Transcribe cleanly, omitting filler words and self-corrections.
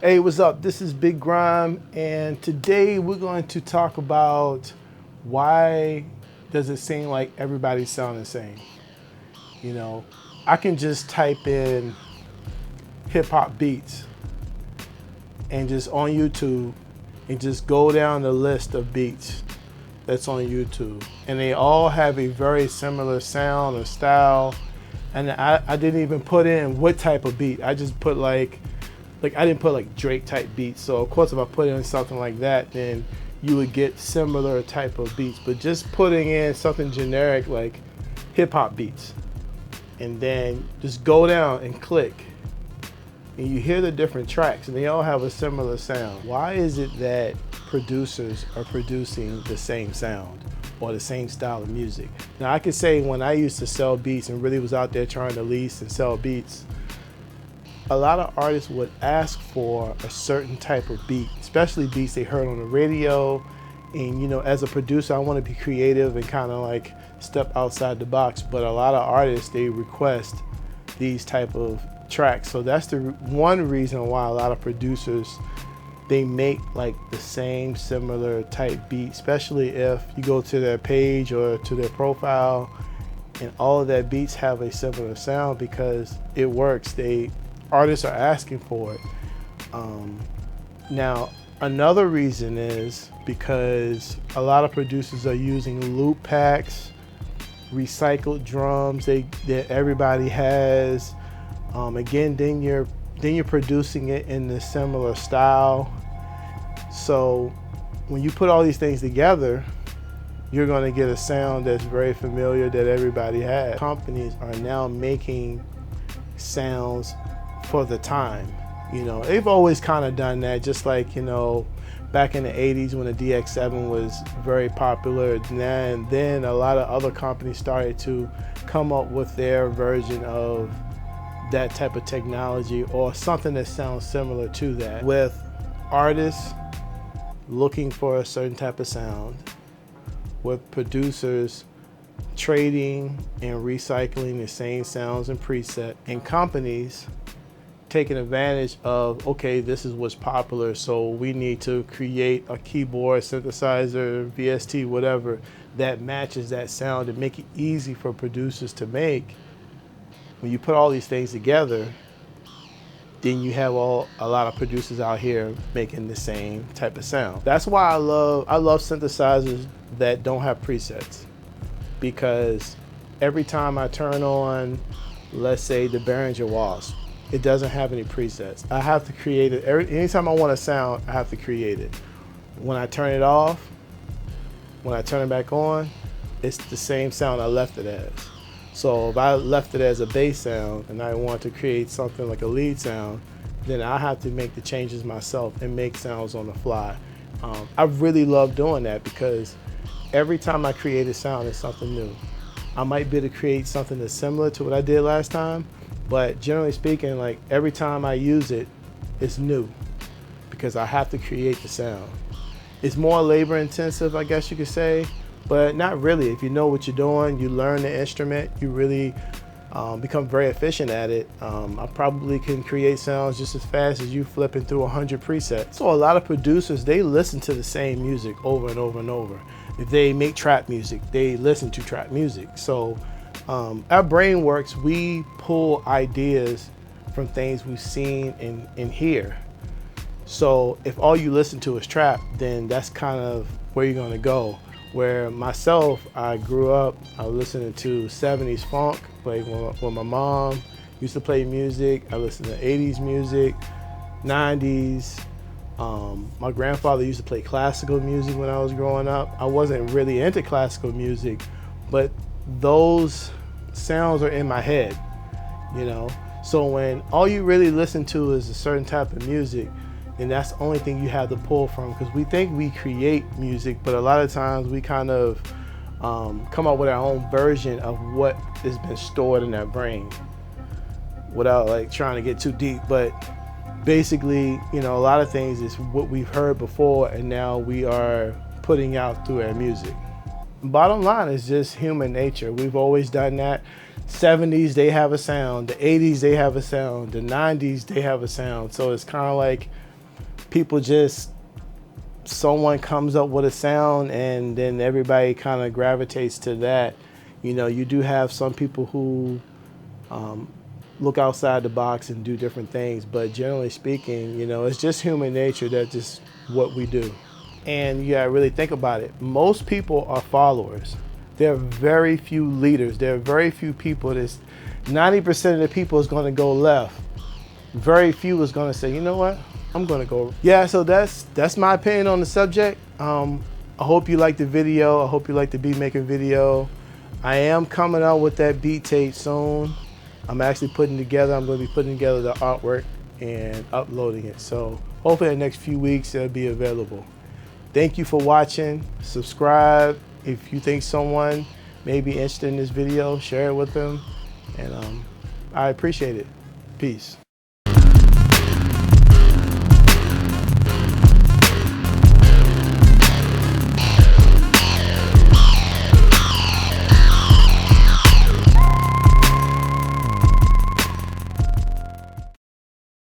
Hey, what's up? This is Big Grime, and today we're going to talk about why does it seem like everybody sound the same? You know, I can just type in hip hop beats and just on YouTube and just go down the list of beats that's on YouTube, and they all have a very similar sound or style. And I didn't even put in what type of beat. I just put like I didn't put like Drake type beats. So of course if I put in something like that, then you would get similar type of beats. But just putting in something generic like hip hop beats, and then just go down and click, and you hear the different tracks and they all have a similar sound. Why is it that producers are producing the same sound or the same style of music? Now I could say when I used to sell beats and really was out there trying to lease and sell beats, a lot of artists would ask for a certain type of beat, especially beats they heard on the radio. And you know, as a producer, I want to be creative and kind of like step outside the box. But a lot of artists, they request these type of tracks. So that's the one reason why a lot of producers, they make like the same similar type beat, especially if you go to their page or to their profile and all of their beats have a similar sound, because it works. Artists are asking for it. Now, another reason is because a lot of producers are using loop packs, recycled drums that everybody has. Again, then you're producing it in the similar style. So when you put all these things together, you're going to get a sound that's very familiar that everybody has. Companies are now making sounds for the time. You know, they've always kind of done that, just like, you know, back in the 80s when the DX7 was very popular, and then a lot of other companies started to come up with their version of that type of technology or something that sounds similar to that, with artists looking for a certain type of sound, with producers trading and recycling the same sounds and preset, and companies taking advantage of, okay, this is what's popular, so we need to create a keyboard, synthesizer, VST, whatever, that matches that sound and make it easy for producers to make. When you put all these things together, then you have a lot of producers out here making the same type of sound. That's why I love synthesizers that don't have presets, because every time I turn on, let's say, the Behringer Wasp, it doesn't have any presets. I have to create it. Anytime I want a sound, I have to create it. When I turn it off, when I turn it back on, it's the same sound I left it as. So if I left it as a bass sound and I want to create something like a lead sound, then I have to make the changes myself and make sounds on the fly. I really love doing that, because every time I create a sound, it's something new. I might be able to create something that's similar to what I did last time, but generally speaking, like every time I use it, it's new, because I have to create the sound. It's more labor intensive, I guess you could say, but not really. If you know what you're doing, you learn the instrument, you really become very efficient at it. I probably can create sounds just as fast as you flipping through 100 presets. So a lot of producers, they listen to the same music over and over and over. If they make trap music, they listen to trap music. So our brain works, we pull ideas from things we've seen and hear. So if all you listen to is trap, then that's kind of where you're gonna go. Where myself, I grew up, I was listening to 70s funk, like when my mom used to play music. I listened to 80s music, 90s. My grandfather used to play classical music when I was growing up. I wasn't really into classical music, but those sounds are in my head, you know? So when all you really listen to is a certain type of music, and that's the only thing you have to pull from, because we think we create music, but a lot of times we kind of come up with our own version of what has been stored in our brain, without like trying to get too deep. But basically, you know, a lot of things is what we've heard before, and now we are putting out through our music. Bottom line is just human nature. We've always done that. 70s, they have a sound. The 80s, they have a sound. The 90s, they have a sound. So it's kind of like people just, someone comes up with a sound and then everybody kind of gravitates to that. You know, you do have some people who look outside the box and do different things, but generally speaking, you know, it's just human nature. That's just what we do. And you gotta really think about it. Most people are followers. There are very few leaders. There are very few people. 90% of the people is gonna go left. Very few is gonna say, you know what, I'm gonna go. Yeah, so that's my opinion on the subject. I hope you liked the video. I hope you liked the beat making video. I am coming out with that beat tape soon. I'm actually I'm gonna be putting together the artwork and uploading it. So hopefully in the next few weeks it'll be available. Thank you for watching. Subscribe. If you think someone may be interested in this video, share it with them. And I appreciate it. Peace.